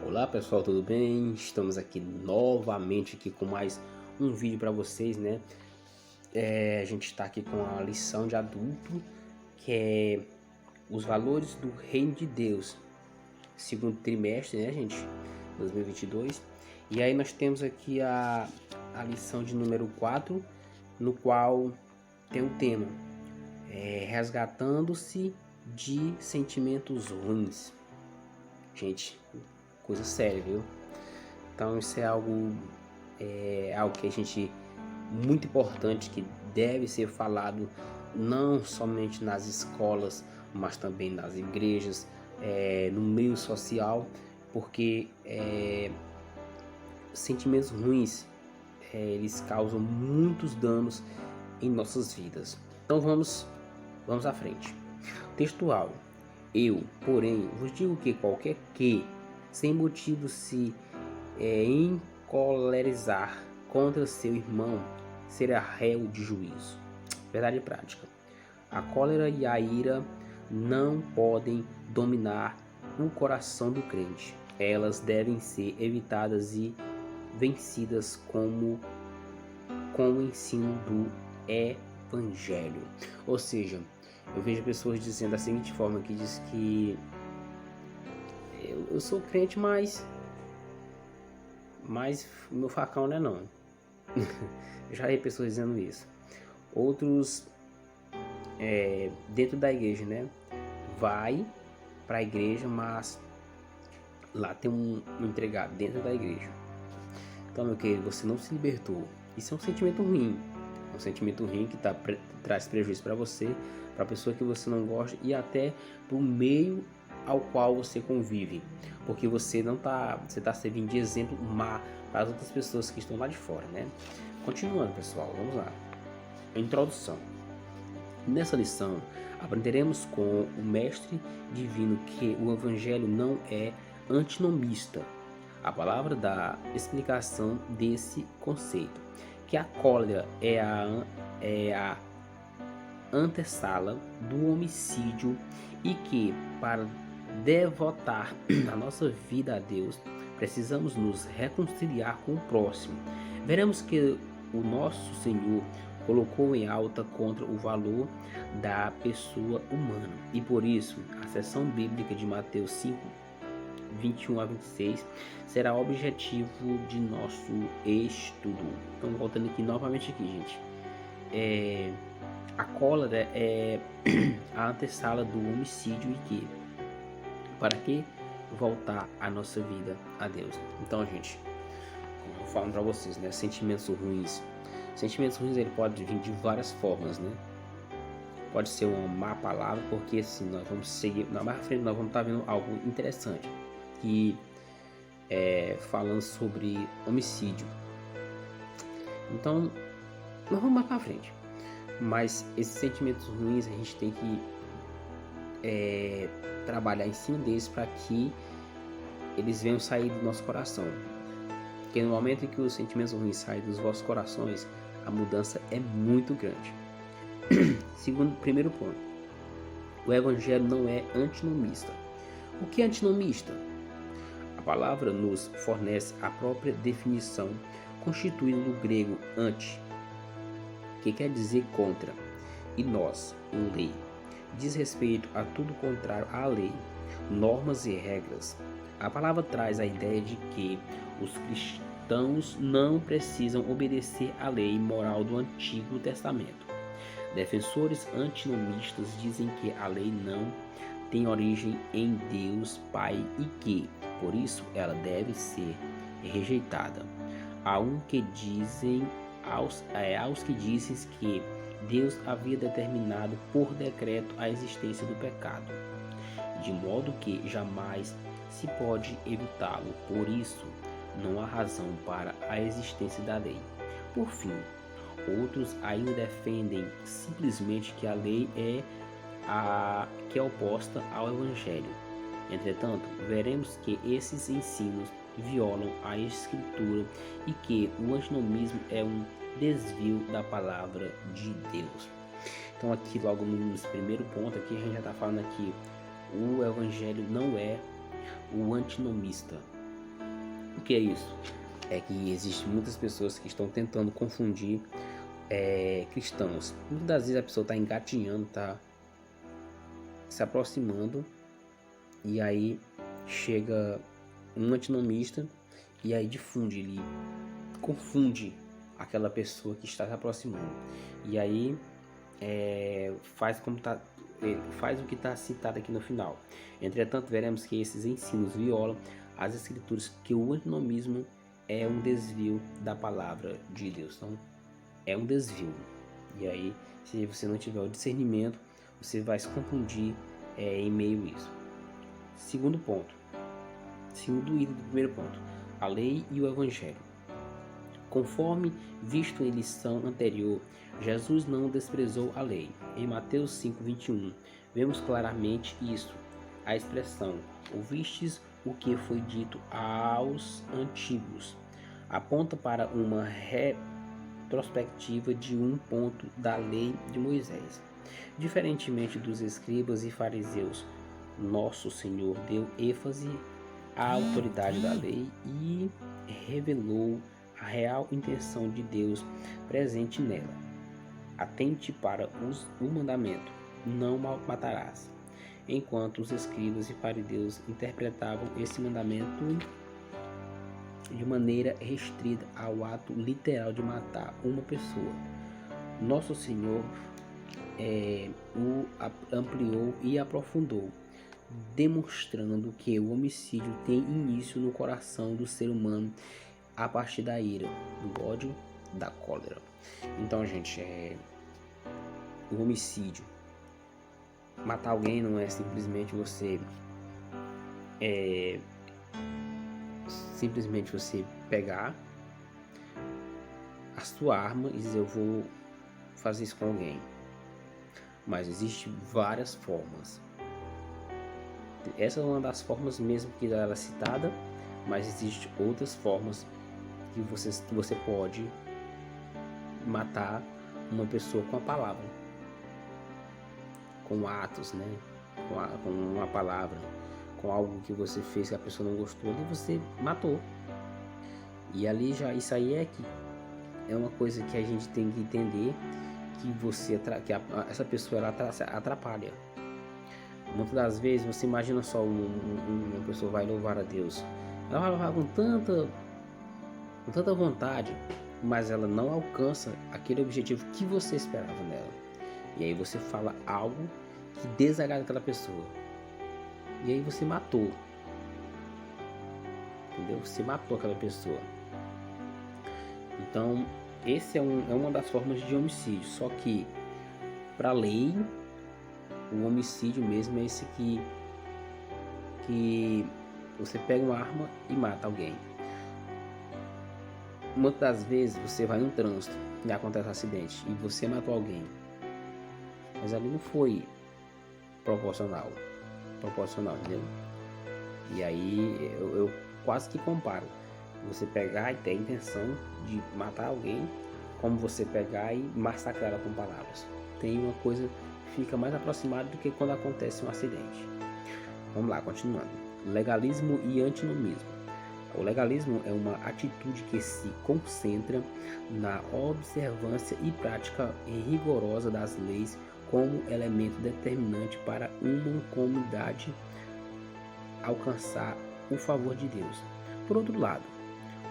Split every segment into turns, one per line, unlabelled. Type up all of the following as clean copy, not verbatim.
Olá pessoal, tudo bem? Estamos aqui novamente com mais um vídeo para vocês, né? A gente está aqui com a lição de adulto, que é os valores do Reino de Deus, segundo trimestre, né, gente? 2022. E aí nós temos aqui a lição de número 4, no qual tem o tema resgatando-se de sentimentos ruins. Gente, coisa séria, viu? Então isso é algo que a gente muito importante, que deve ser falado não somente nas escolas, mas também nas igrejas, no meio social, porque sentimentos ruins eles causam muitos danos em nossas vidas. Então vamos à frente. Textual. Eu, porém, vos digo que qualquer que, sem motivo, se encolerizar contra seu irmão, será réu de juízo. Verdade prática. A cólera e a ira não podem dominar o coração do crente. Elas devem ser evitadas e vencidas com o ensino do Evangelho. Ou seja, eu vejo pessoas dizendo da seguinte forma, que diz que eu sou crente, mas meu facão não é não. Já vi pessoas dizendo isso. Outros dentro da igreja, né? Vai para a igreja, mas lá tem um entregado dentro da igreja. Então, meu querido, você não se libertou. Isso é um sentimento ruim. É um sentimento ruim que traz prejuízo para você, para a pessoa que você não gosta e até para o meio ao qual você convive, porque você está servindo de exemplo má para as outras pessoas que estão lá de fora, né? Continuando, pessoal, vamos lá. Introdução. Nessa lição aprenderemos com o mestre divino que o evangelho não é antinomista. A palavra dá explicação desse conceito, que a cólera é a antessala do homicídio e que, para devotar a nossa vida a Deus, precisamos nos reconciliar com o próximo. Veremos que o nosso Senhor colocou em alta contra o valor da pessoa humana, e por isso a seção bíblica de Mateus 5, 21 a 26 será objetivo de nosso estudo. Então, voltando aqui novamente gente, a cólera é a antessala do homicídio e que, para que voltar a nossa vida a Deus. Então, gente, como eu falo para vocês, né, sentimentos ruins ele pode vir de várias formas, né? Pode ser uma má palavra, porque assim nós vamos seguir na mais frente, nós vamos estar vendo algo interessante, que falando sobre homicídio. Então, nós vamos mais para frente. Mas esses sentimentos ruins a gente tem que trabalhar em cima deles para que eles venham sair do nosso coração. Porque no momento em que os sentimentos ruins saem dos vossos corações, a mudança é muito grande. Primeiro ponto. O evangelho não é antinomista. O que é antinomista? A palavra nos fornece a própria definição, constituída do grego anti, que quer dizer contra, e nós, lei, diz respeito a tudo contrário à lei, normas e regras. A palavra traz a ideia de que os cristãos não precisam obedecer à lei moral do Antigo Testamento. Defensores antinomistas dizem que a lei não tem origem em Deus Pai e que, por isso, ela deve ser rejeitada. Há um que dizem aos que dizem que Deus havia determinado por decreto a existência do pecado, de modo que jamais se pode evitá-lo. Por isso, não há razão para a existência da lei. Por fim, outros ainda defendem simplesmente que a lei é oposta ao Evangelho. Entretanto, veremos que esses ensinos violam a Escritura e que o antinomismo é um desvio da palavra de Deus. Então aqui logo no primeiro ponto aqui a gente já está falando aqui, o Evangelho não é o antinomista. O que é isso? É que existem muitas pessoas que estão tentando confundir cristãos. Muitas das vezes a pessoa está engatinhando, está se aproximando, e aí chega um antinomista e aí difunde, ele confunde aquela pessoa que está se aproximando, e aí faz o que está citado aqui no final. Entretanto, veremos que esses ensinos violam as escrituras, que o antinomismo é um desvio da palavra de Deus. Então, é um desvio. E aí, se você não tiver o discernimento, você vai se confundir em meio a isso. Segundo item do primeiro ponto, a lei e o evangelho. Conforme visto em lição anterior, Jesus não desprezou a lei. Em Mateus 5:21, vemos claramente isso. A expressão "ouvistes o que foi dito aos antigos" aponta para uma retrospectiva de um ponto da lei de Moisés. Diferentemente dos escribas e fariseus, nosso Senhor deu ênfase à autoridade da lei e revelou a real intenção de Deus presente nela. Atente para o mandamento: não matarás. Enquanto os escribas e fariseus interpretavam esse mandamento de maneira restrita ao ato literal de matar uma pessoa, nosso Senhor o ampliou e aprofundou, demonstrando que o homicídio tem início no coração do ser humano a partir da ira, do ódio, da cólera. Então, gente, o homicídio, matar alguém não é simplesmente você pegar a sua arma e dizer: eu vou fazer isso com alguém. Mas existem várias formas. Essa é uma das formas mesmo que ela é citada, mas existem outras formas que você pode matar uma pessoa com a palavra, com atos, né? Com uma palavra, com algo que você fez que a pessoa não gostou e você matou. E ali já, isso aí é uma coisa que a gente tem que entender, que essa pessoa ela atrapalha. Muitas das vezes você imagina só uma pessoa vai louvar a Deus, ela vai louvar com tanta vontade, mas ela não alcança aquele objetivo que você esperava nela. E aí você fala algo que desagrada aquela pessoa, e aí você matou, entendeu? Você matou aquela pessoa. Então, esse é uma das formas de homicídio. Só que, para a lei, o homicídio mesmo é esse que você pega uma arma e mata alguém. Muitas das vezes você vai no trânsito e acontece um acidente e você matou alguém, mas ali não foi proporcional, entendeu? E aí eu quase que comparo você pegar e ter a intenção de matar alguém, como você pegar e massacrar ela com palavras. Tem uma coisa que fica mais aproximada do que quando acontece um acidente. Vamos lá, continuando. Legalismo e antinomismo. O legalismo é uma atitude que se concentra na observância e prática rigorosa das leis como elemento determinante para uma comunidade alcançar o favor de Deus. Por outro lado,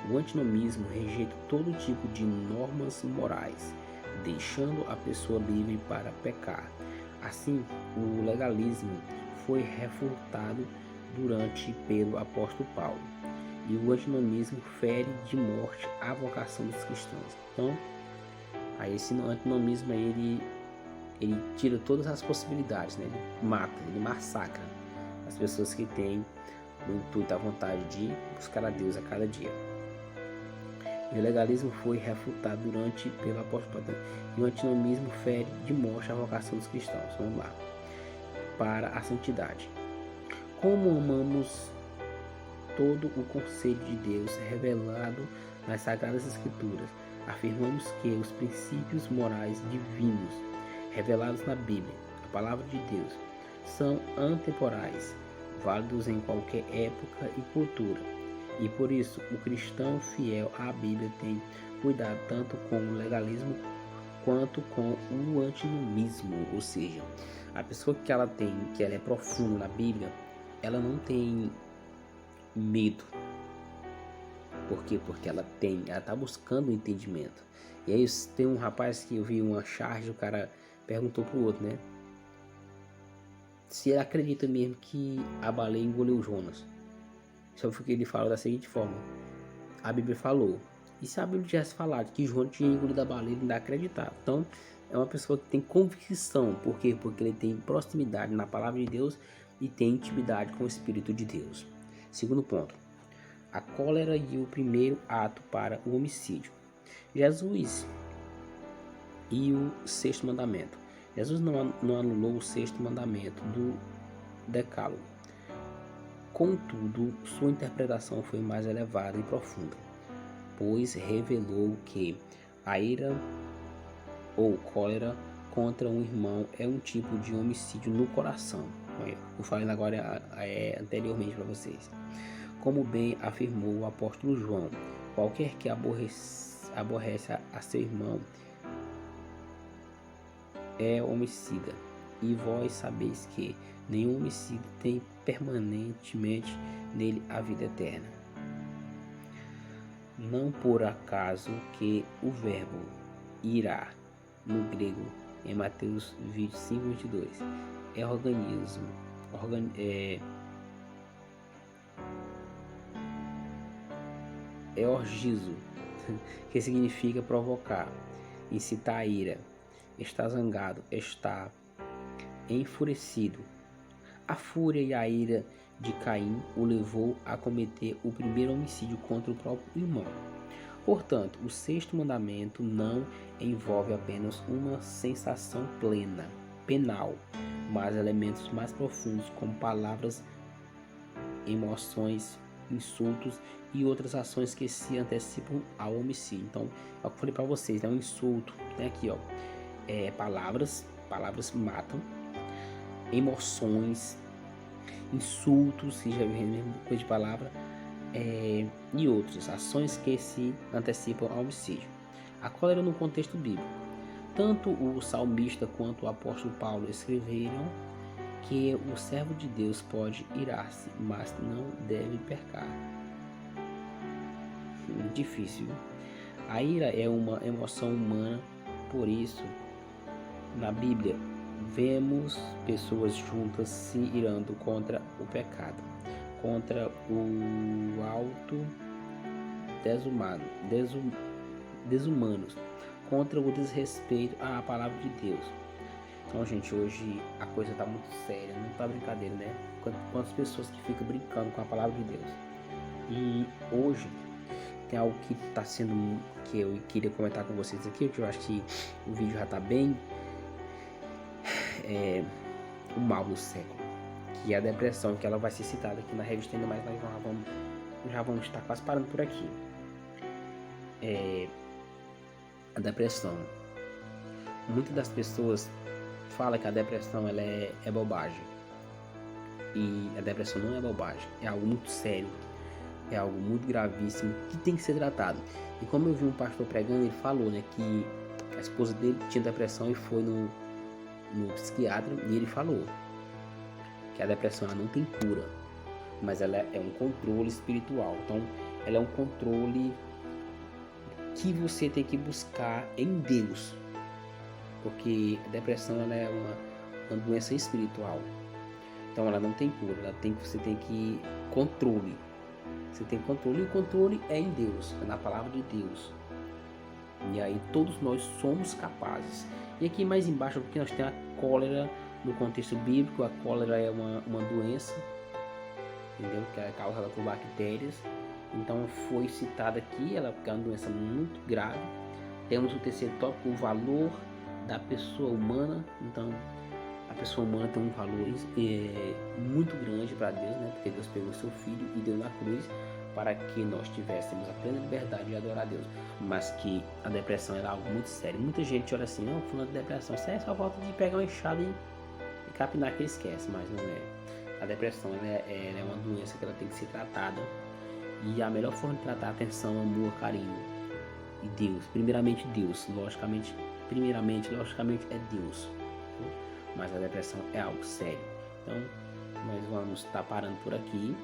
o antinomismo rejeita todo tipo de normas morais, deixando a pessoa livre para pecar. Assim, o legalismo foi refutado pelo apóstolo Paulo, e o antinomismo fere de morte a vocação dos cristãos. Então, aí esse antinomismo aí, ele tira todas as possibilidades, né? Ele mata, ele massacra as pessoas que têm o intuito, a vontade de buscar a Deus a cada dia. E o legalismo foi refutado pelo apóstolo Paulo, e o antinomismo fere de morte a vocação dos cristãos. Vamos lá. Para a santidade. Como amamos todo o conselho de Deus revelado nas Sagradas Escrituras, afirmamos que os princípios morais divinos revelados na Bíblia, a palavra de Deus, são atemporais, válidos em qualquer época e cultura. E por isso, o cristão fiel à Bíblia tem cuidado tanto com o legalismo quanto com o antinomismo, ou seja, a pessoa que ela é profunda na Bíblia, ela não tem medo. Por quê? Porque ela tá buscando o entendimento. E aí tem um rapaz que eu vi uma charge, o cara perguntou pro outro, né? Se ele acredita mesmo que a baleia engoliu Jonas. Só que ele fala da seguinte forma: a Bíblia falou. E se a Bíblia tivesse falado que Jonas tinha engolido a baleia, ele ainda acreditava. Então, é uma pessoa que tem convicção. Por quê? Porque ele tem proximidade na palavra de Deus e tem intimidade com o Espírito de Deus. Segundo ponto: a cólera e o primeiro ato para o homicídio. Jesus e o sexto mandamento. Jesus não anulou o sexto mandamento do Decálogo. Contudo, sua interpretação foi mais elevada e profunda, pois revelou que a ira ou cólera contra um irmão é um tipo de homicídio no coração. Eu falei agora anteriormente para vocês. Como bem afirmou o apóstolo João, qualquer que aborrece a seu irmão é homicida. E vós sabeis que nenhum homicida tem permanentemente nele a vida eterna. Não por acaso que o verbo irá, no grego, em Mateus 25:22, é organismo, é orgizo, que significa provocar, incitar a ira, está zangado, está enfurecido. A fúria e a ira de Caim o levou a cometer o primeiro homicídio contra o próprio irmão. Portanto, o sexto mandamento não envolve apenas uma sensação penal, mas elementos mais profundos como palavras, emoções, insultos e outras ações que se antecipam ao homicídio. Então, é o que eu falei para vocês, né? Um insulto, né? Aqui, ó, palavras matam, emoções, insultos, que já vem mesmo coisa de palavra, e outras ações que se antecipam ao homicídio. A cólera no contexto bíblico. Tanto o salmista quanto o apóstolo Paulo escreveram que o servo de Deus pode irar-se, mas não deve pecar. Difícil. A ira é uma emoção humana, por isso, na Bíblia, vemos pessoas juntas se irando contra o pecado, contra o alto desumanos, contra o desrespeito à palavra de Deus. Então, gente, hoje a coisa tá muito séria, não tá brincadeira, né? Quantas pessoas que ficam brincando com a palavra de Deus. E hoje tem algo que tá sendo, que eu queria comentar com vocês aqui, que eu acho que o vídeo já tá bem, o mal do século, que é a depressão, que ela vai ser citada aqui na revista, ainda mais nós já vamos estar quase parando por aqui. A depressão. Muitas das pessoas falam que a depressão ela é bobagem. E a depressão não é bobagem, é algo muito sério, é algo muito gravíssimo que tem que ser tratado. E como eu vi um pastor pregando, ele falou, né, que a esposa dele tinha depressão e foi no psiquiatra, e ele falou que a depressão ela não tem cura, mas ela é um controle espiritual. Então ela é um controle que você tem que buscar em Deus, porque a depressão ela é uma doença espiritual. Então ela não tem cura, você tem que controle. Você tem controle, e o controle é em Deus, é na palavra de Deus. E aí todos nós somos capazes. E aqui mais embaixo, porque nós temos a cólera no contexto bíblico. A cólera é uma doença, entendeu? Que é causada por bactérias. Então foi citada aqui, ela é uma doença muito grave. Temos o terceiro tópico, o valor da pessoa humana. Então a pessoa humana tem um valor muito grande para Deus, né? Porque Deus pegou seu filho e deu na cruz para que nós tivéssemos a plena liberdade de adorar a Deus. Mas que a depressão é algo muito sério. Muita gente olha assim, não, falando de depressão, isso é só falta de pegar uma enxada e capinar que esquece, mas não é. A depressão ela é uma doença que ela tem que ser tratada. E a melhor forma de tratar atenção, amor, carinho e Deus, primeiramente Deus, logicamente é Deus, mas a depressão é algo sério. Então nós vamos estar parando por aqui.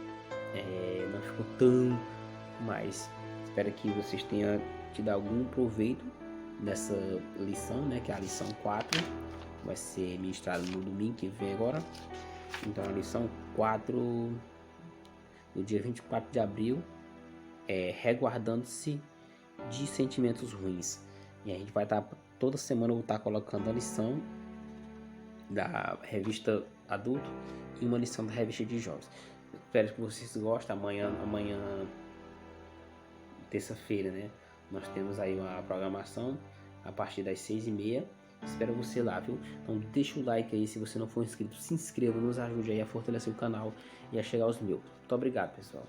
Não ficou tão, mas espero que vocês tenham tido algum proveito dessa lição, né, que é a lição 4, vai ser ministrada no domingo que vem agora. Então a lição 4 no dia 24 de abril é resguardando-se de sentimentos ruins. E a gente vai estar, toda semana eu vou estar colocando a lição da revista adulto e uma lição da revista de jovens. Espero que vocês gostem. Amanhã terça-feira, né, nós temos aí uma programação a partir das 6h30. Espero você lá, viu? Então deixa o like aí, se você não for inscrito, se inscreva, nos ajude aí a fortalecer o canal e a chegar aos 1000. Muito obrigado, pessoal.